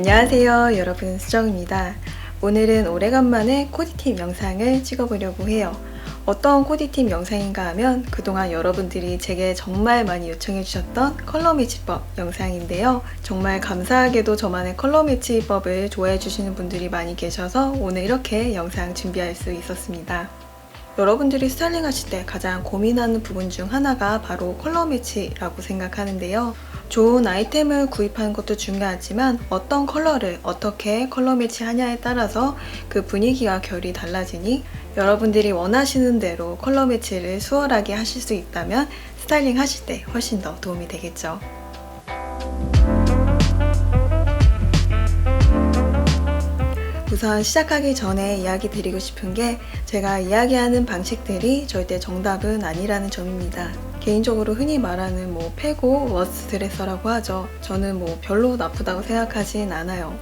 안녕하세요 여러분, 수정입니다. 오늘은 오래간만에 코디팁 영상을 찍어보려고 해요. 어떤 코디팁 영상인가 하면 그동안 여러분들이 제게 정말 많이 요청해 주셨던 컬러 매치법 영상인데요. 정말 감사하게도 저만의 컬러 매치법을 좋아해 주시는 분들이 많이 계셔서 오늘 이렇게 영상 준비할 수 있었습니다. 여러분들이 스타일링 하실 때 가장 고민하는 부분 중 하나가 바로 컬러 매치라고 생각하는데요. 좋은 아이템을 구입하는 것도 중요하지만 어떤 컬러를 어떻게 컬러 매치하냐에 따라서 그 분위기와 결이 달라지니 여러분들이 원하시는 대로 컬러 매치를 수월하게 하실 수 있다면 스타일링 하실 때 훨씬 더 도움이 되겠죠. 우선 시작하기 전에 이야기 드리고 싶은 게 제가 이야기하는 방식들이 절대 정답은 아니라는 점입니다. 개인적으로 흔히 말하는 패고 워스트 드레서라고 하죠. 저는 별로 나쁘다고 생각하진 않아요.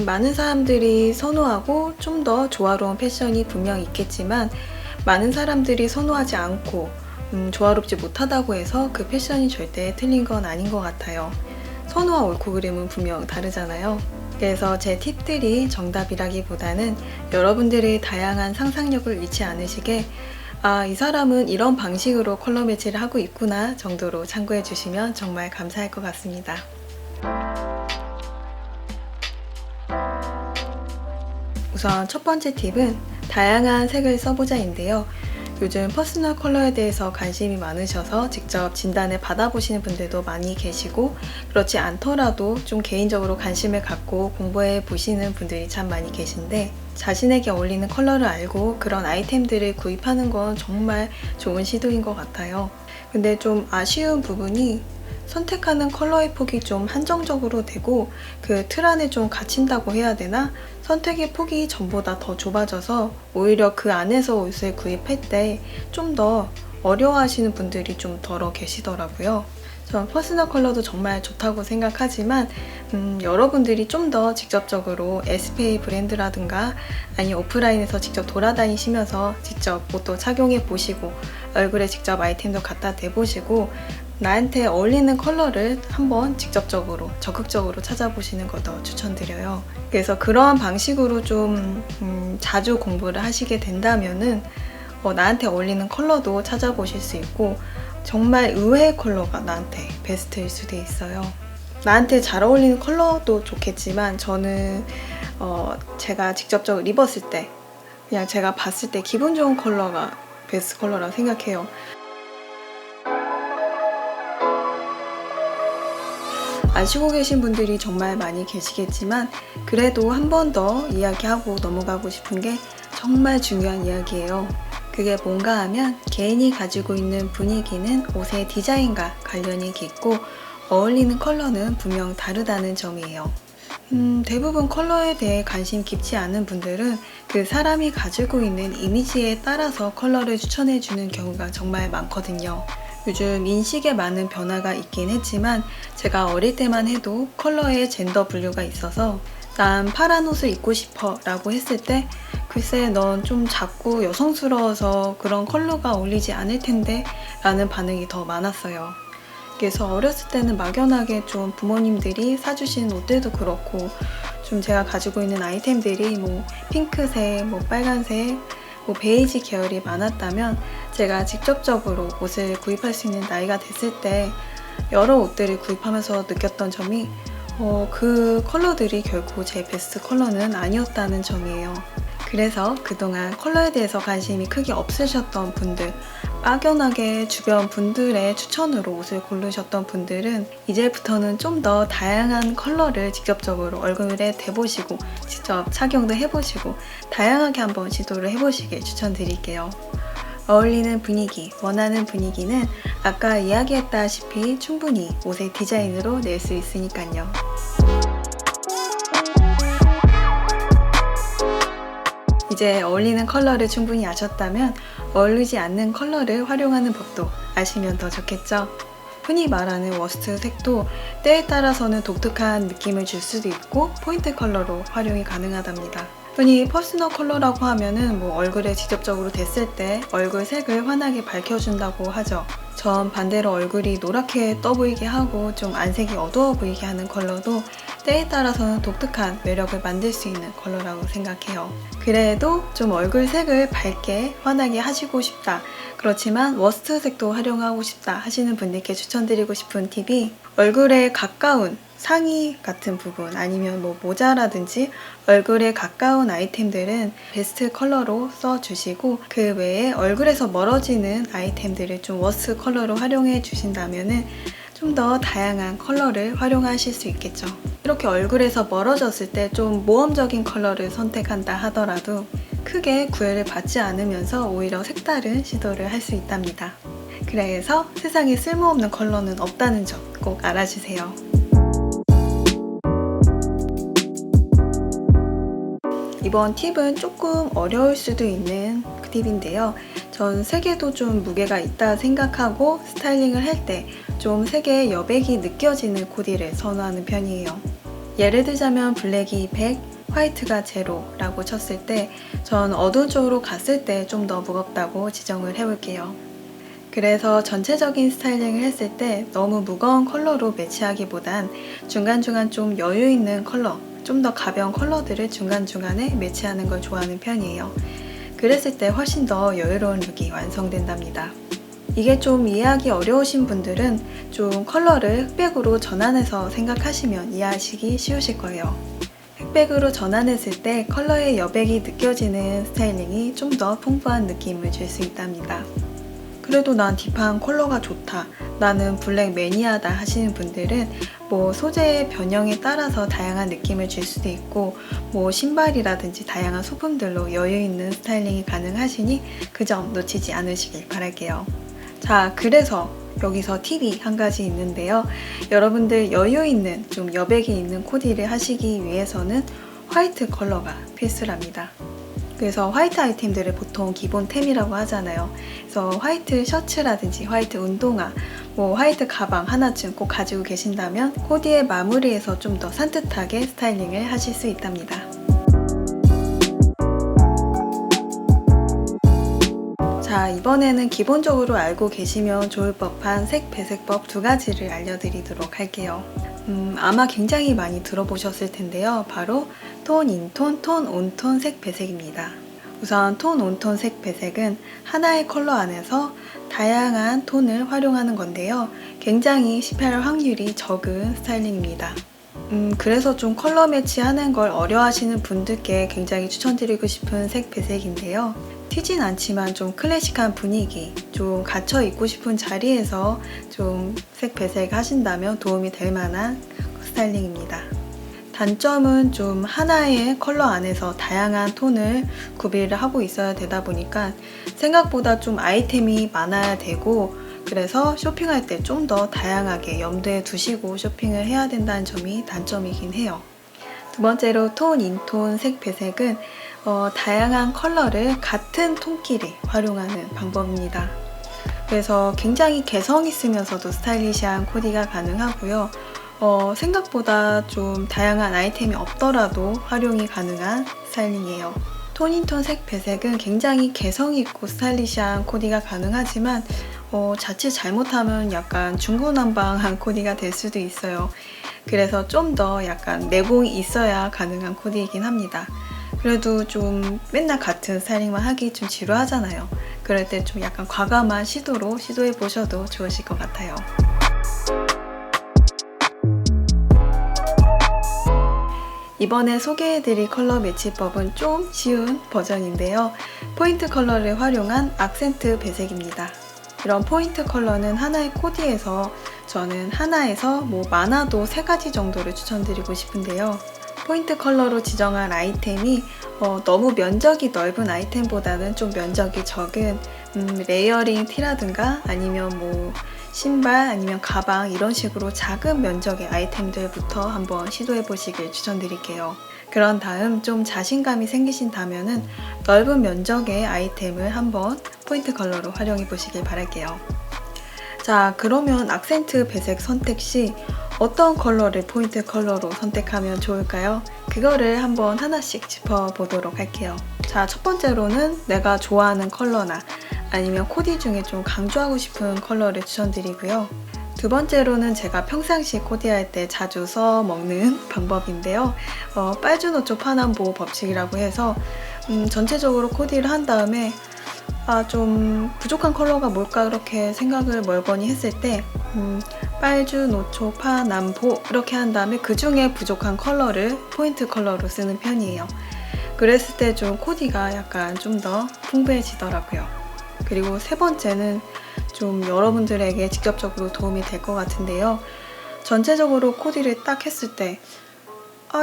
많은 사람들이 선호하고 좀 더 조화로운 패션이 분명 있겠지만 많은 사람들이 선호하지 않고 조화롭지 못하다고 해서 그 패션이 절대 틀린 건 아닌 것 같아요. 선호와 옳고 그름은 분명 다르잖아요. 그래서 제 팁들이 정답이라기보다는 여러분들의 다양한 상상력을 잃지 않으시게 이 사람은 이런 방식으로 컬러 매치를 하고 있구나 정도로 참고해 주시면 정말 감사할 것 같습니다. 우선 첫 번째 팁은 다양한 색을 써보자인데요. 요즘 퍼스널 컬러에 대해서 관심이 많으셔서 직접 진단을 받아보시는 분들도 많이 계시고 그렇지 않더라도 좀 개인적으로 관심을 갖고 공부해 보시는 분들이 참 많이 계신데 자신에게 어울리는 컬러를 알고 그런 아이템들을 구입하는 건 정말 좋은 시도인 것 같아요. 근데 좀 아쉬운 부분이 선택하는 컬러의 폭이 좀 한정적으로 되고 그 틀 안에 좀 갇힌다고 해야 되나? 선택의 폭이 전보다 더 좁아져서 오히려 그 안에서 옷을 구입할 때 좀 더 어려워하시는 분들이 좀 덜어 계시더라고요. 전 퍼스널 컬러도 정말 좋다고 생각하지만 여러분들이 좀 더 직접적으로 에스페이 브랜드라든가 아니 오프라인에서 직접 돌아다니시면서 직접 옷도 착용해 보시고 얼굴에 직접 아이템도 갖다 대보시고 나한테 어울리는 컬러를 한번 직접적으로 적극적으로 찾아보시는 것도 추천드려요. 그래서 그러한 방식으로 좀 자주 공부를 하시게 된다면은 나한테 어울리는 컬러도 찾아보실 수 있고 정말 의외의 컬러가 나한테 베스트일 수도 있어요. 나한테 잘 어울리는 컬러도 좋겠지만 저는 제가 직접적으로 입었을 때 그냥 제가 봤을 때 기분 좋은 컬러가 베스트 컬러라고 생각해요. 아시고 계신 분들이 정말 많이 계시겠지만 그래도 한 번 더 이야기하고 넘어가고 싶은 게 정말 중요한 이야기예요. 그게 뭔가 하면 개인이 가지고 있는 분위기는 옷의 디자인과 관련이 깊고 어울리는 컬러는 분명 다르다는 점이에요. 대부분 컬러에 대해 관심 깊지 않은 분들은 그 사람이 가지고 있는 이미지에 따라서 컬러를 추천해주는 경우가 정말 많거든요. 요즘 인식에 많은 변화가 있긴 했지만 제가 어릴 때만 해도 컬러에 젠더 분류가 있어서 난 파란 옷을 입고 싶어 라고 했을 때 글쎄 넌 좀 작고 여성스러워서 그런 컬러가 어울리지 않을 텐데 라는 반응이 더 많았어요. 그래서 어렸을 때는 막연하게 좀 부모님들이 사주신 옷들도 그렇고 좀 제가 가지고 있는 아이템들이 핑크색, 빨간색, 베이지 계열이 많았다면 제가 직접적으로 옷을 구입할 수 있는 나이가 됐을 때 여러 옷들을 구입하면서 느꼈던 점이 그 컬러들이 결코 제 베스트 컬러는 아니었다는 점이에요. 그래서 그동안 컬러에 대해서 관심이 크게 없으셨던 분들, 막연하게 주변 분들의 추천으로 옷을 고르셨던 분들은 이제부터는 좀 더 다양한 컬러를 직접적으로 얼굴에 대보시고 직접 착용도 해보시고 다양하게 한번 시도를 해보시길 추천드릴게요. 어울리는 분위기, 원하는 분위기는 아까 이야기했다시피 충분히 옷의 디자인으로 낼 수 있으니까요. 이제 어울리는 컬러를 충분히 아셨다면 어울리지 않는 컬러를 활용하는 법도 아시면 더 좋겠죠? 흔히 말하는 워스트 색도 때에 따라서는 독특한 느낌을 줄 수도 있고 포인트 컬러로 활용이 가능하답니다. 흔히 퍼스널 컬러라고 하면은 얼굴에 직접적으로 댔을 때 얼굴 색을 환하게 밝혀준다고 하죠. 전 반대로 얼굴이 노랗게 떠 보이게 하고 좀 안색이 어두워 보이게 하는 컬러도 때에 따라서는 독특한 매력을 만들 수 있는 컬러라고 생각해요. 그래도 좀 얼굴 색을 밝게 환하게 하시고 싶다, 그렇지만 워스트 색도 활용하고 싶다 하시는 분들께 추천드리고 싶은 팁이, 얼굴에 가까운 상의 같은 부분 아니면 뭐 모자라든지 얼굴에 가까운 아이템들은 베스트 컬러로 써주시고, 그 외에 얼굴에서 멀어지는 아이템들을 좀 워스트 컬러로 활용해 주신다면은 좀 더 다양한 컬러를 활용하실 수 있겠죠. 이렇게 얼굴에서 멀어졌을 때 좀 모험적인 컬러를 선택한다 하더라도 크게 구애를 받지 않으면서 오히려 색다른 시도를 할 수 있답니다. 그래서 세상에 쓸모없는 컬러는 없다는 점 꼭 알아주세요. 이번 팁은 조금 어려울 수도 있는 그 팁인데요. 전 색에도 좀 무게가 있다 생각하고 스타일링을 할 때 좀 색의 여백이 느껴지는 코디를 선호하는 편이에요. 예를 들자면 블랙이 100, 화이트가 0라고 쳤을 때 전 어두운 쪽으로 갔을 때 좀 더 무겁다고 지정을 해볼게요. 그래서 전체적인 스타일링을 했을 때 너무 무거운 컬러로 매치하기보단 중간중간 좀 여유 있는 컬러, 좀 더 가벼운 컬러들을 중간중간에 매치하는 걸 좋아하는 편이에요. 그랬을 때 훨씬 더 여유로운 룩이 완성된답니다. 이게 좀 이해하기 어려우신 분들은 좀 컬러를 흑백으로 전환해서 생각하시면 이해하시기 쉬우실 거예요. 흑백으로 전환했을 때 컬러의 여백이 느껴지는 스타일링이 좀 더 풍부한 느낌을 줄 수 있답니다. 그래도 난 딥한 컬러가 좋다, 나는 블랙 매니아다 하시는 분들은 뭐 소재의 변형에 따라서 다양한 느낌을 줄 수도 있고, 뭐 신발이라든지 다양한 소품들로 여유 있는 스타일링이 가능하시니 그 점 놓치지 않으시길 바랄게요. 자, 그래서 여기서 팁이 한 가지 있는데요. 여러분들 여유 있는 좀 여백이 있는 코디를 하시기 위해서는 화이트 컬러가 필수랍니다. 그래서 화이트 아이템들을 보통 기본템이라고 하잖아요. 그래서 화이트 셔츠라든지 화이트 운동화, 뭐 화이트 가방 하나쯤 꼭 가지고 계신다면 코디의 마무리에서 좀 더 산뜻하게 스타일링을 하실 수 있답니다. 자, 이번에는 기본적으로 알고 계시면 좋을 법한 색 배색법 2가지를 알려드리도록 할게요. 아마 굉장히 많이 들어보셨을 텐데요. 바로 톤 인톤, 톤 온톤 색 배색입니다. 우선 톤 온톤 색 배색은 하나의 컬러 안에서 다양한 톤을 활용하는 건데요. 굉장히 실패할 확률이 적은 스타일링입니다. 그래서 좀 컬러 매치하는 걸 어려워하시는 분들께 굉장히 추천드리고 싶은 색 배색인데요. 튀진 않지만 좀 클래식한 분위기, 좀 갇혀 있고 싶은 자리에서 좀 색 배색 하신다면 도움이 될 만한 스타일링입니다. 단점은 좀 하나의 컬러 안에서 다양한 톤을 구비를 하고 있어야 되다 보니까 생각보다 좀 아이템이 많아야 되고, 그래서 쇼핑할 때 좀 더 다양하게 염두에 두시고 쇼핑을 해야 된다는 점이 단점이긴 해요. 두 번째로 톤 인톤 색 배색은 다양한 컬러를 같은 톤끼리 활용하는 방법입니다. 그래서 굉장히 개성 있으면서도 스타일리시한 코디가 가능하고요. 생각보다 좀 다양한 아이템이 없더라도 활용이 가능한 스타일링이에요. 톤인톤 색 배색은 굉장히 개성 있고 스타일리시한 코디가 가능하지만 자칫 잘못하면 약간 중구난방한 코디가 될 수도 있어요. 그래서 좀 더 약간 내공이 있어야 가능한 코디이긴 합니다. 그래도 좀 맨날 같은 스타일링만 하기 좀 지루하잖아요. 그럴 때 좀 약간 과감한 시도로 시도해 보셔도 좋으실 것 같아요. 이번에 소개해드릴 컬러 매치법은 좀 쉬운 버전인데요. 포인트 컬러를 활용한 악센트 배색입니다. 이런 포인트 컬러는 하나의 코디에서 저는 하나에서 뭐 많아도 3가지 정도를 추천드리고 싶은데요. 포인트 컬러로 지정한 아이템이 너무 면적이 넓은 아이템보다는 좀 면적이 적은 레이어링 티라든가 아니면 뭐 신발 아니면 가방 이런 식으로 작은 면적의 아이템들부터 한번 시도해 보시길 추천드릴게요. 그런 다음 좀 자신감이 생기신다면은 넓은 면적의 아이템을 한번 포인트 컬러로 활용해 보시길 바랄게요. 자, 그러면 악센트 배색 선택 시 어떤 컬러를 포인트 컬러로 선택하면 좋을까요? 그거를 한번 하나씩 짚어보도록 할게요. 자, 첫 번째로는 내가 좋아하는 컬러나 아니면 코디 중에 좀 강조하고 싶은 컬러를 추천드리고요. 두 번째로는 제가 평상시 코디할 때 자주 써먹는 방법인데요. 빨주노초 파남보 법칙이라고 해서 전체적으로 코디를 한 다음에 좀 부족한 컬러가 뭘까 그렇게 생각을 멀거니 했을 때 빨주, 노초, 파, 남보 이렇게 한 다음에 그 중에 부족한 컬러를 포인트 컬러로 쓰는 편이에요. 그랬을 때 좀 코디가 약간 좀 더 풍부해지더라고요. 그리고 세 번째는 좀 여러분들에게 직접적으로 도움이 될 것 같은데요. 전체적으로 코디를 딱 했을 때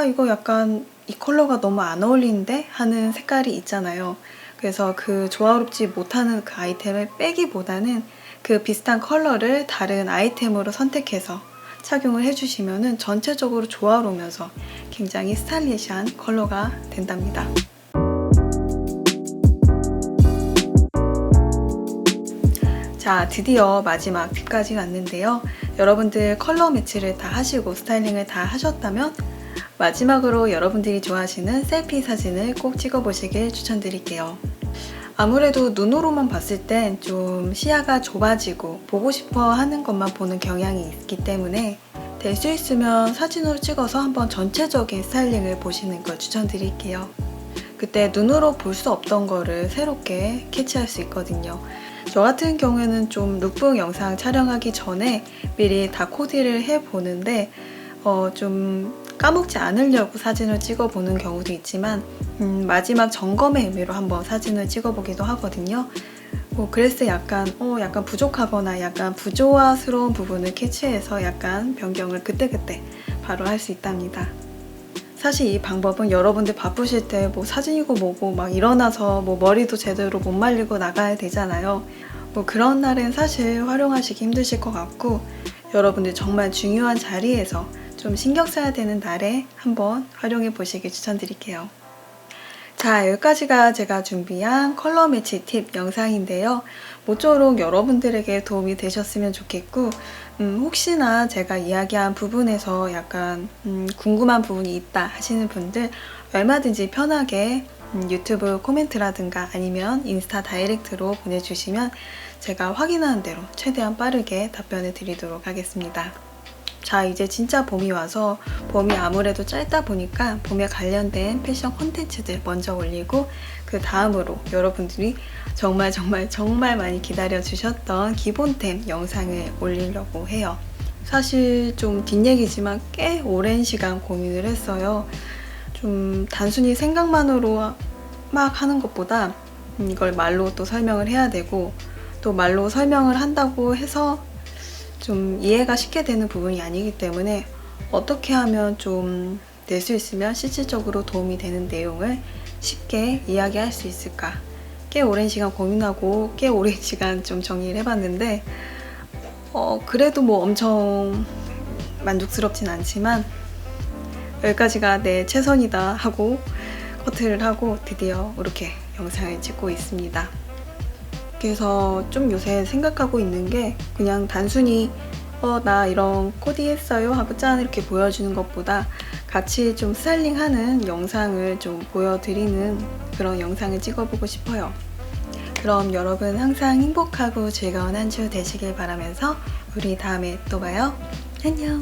이거 약간 이 컬러가 너무 안 어울리는데 하는 색깔이 있잖아요. 그래서 그 조화롭지 못하는 그 아이템을 빼기보다는 그 비슷한 컬러를 다른 아이템으로 선택해서 착용을 해주시면 전체적으로 조화로우면서 굉장히 스타일리시한 컬러가 된답니다. 자, 드디어 마지막 팁까지 왔는데요. 여러분들 컬러 매치를 다 하시고 스타일링을 다 하셨다면 마지막으로 여러분들이 좋아하시는 셀피 사진을 꼭 찍어보시길 추천드릴게요. 아무래도 눈으로만 봤을 땐 좀 시야가 좁아지고 보고 싶어 하는 것만 보는 경향이 있기 때문에 될 수 있으면 사진으로 찍어서 한번 전체적인 스타일링을 보시는 걸 추천드릴게요. 그때 눈으로 볼 수 없던 거를 새롭게 캐치할 수 있거든요. 저 같은 경우에는 좀 룩북 영상 촬영하기 전에 미리 다 코디를 해보는데 좀 까먹지 않으려고 사진을 찍어보는 경우도 있지만 마지막 점검의 의미로 한번 사진을 찍어보기도 하거든요. 그랬을 때 약간 부족하거나 약간 부조화스러운 부분을 캐치해서 약간 변경을 그때그때 바로 할 수 있답니다. 사실 이 방법은 여러분들 바쁘실 때 뭐 사진이고 뭐고 막 일어나서 뭐 머리도 제대로 못 말리고 나가야 되잖아요. 그런 날엔 사실 활용하시기 힘드실 것 같고 여러분들 정말 중요한 자리에서 좀 신경 써야 되는 날에 한번 활용해 보시길 추천드릴게요. 자, 여기까지가 제가 준비한 컬러 매치 팁 영상인데요. 모쪼록 여러분들에게 도움이 되셨으면 좋겠고 혹시나 제가 이야기한 부분에서 약간 궁금한 부분이 있다 하시는 분들 얼마든지 편하게 유튜브 코멘트라든가 아니면 인스타 다이렉트로 보내주시면 제가 확인하는 대로 최대한 빠르게 답변을 드리도록 하겠습니다. 자, 이제 진짜 봄이 와서 봄이 아무래도 짧다 보니까 봄에 관련된 패션 콘텐츠들 먼저 올리고 그 다음으로 여러분들이 정말 많이 기다려주셨던 기본템 영상을 올리려고 해요. 사실 좀 뒷얘기지만 꽤 오랜 시간 고민을 했어요. 좀 단순히 생각만으로 막 하는 것보다 이걸 말로 또 설명을 해야 되고 또 말로 설명을 한다고 해서 좀 이해가 쉽게 되는 부분이 아니기 때문에 어떻게 하면 좀 낼 수 있으면 실질적으로 도움이 되는 내용을 쉽게 이야기할 수 있을까? 꽤 오랜 시간 고민하고 꽤 오랜 시간 좀 정리를 해봤는데 그래도 뭐 엄청 만족스럽진 않지만 여기까지가 내 최선이다 하고 커트를 하고 드디어 이렇게 영상을 찍고 있습니다. 그래서 좀 요새 생각하고 있는 게 그냥 단순히 나 이런 코디 했어요 하고 짠 이렇게 보여주는 것보다 같이 좀 스타일링하는 영상을 좀 보여드리는 그런 영상을 찍어보고 싶어요. 그럼 여러분 항상 행복하고 즐거운 한 주 되시길 바라면서 우리 다음에 또 봐요. 안녕.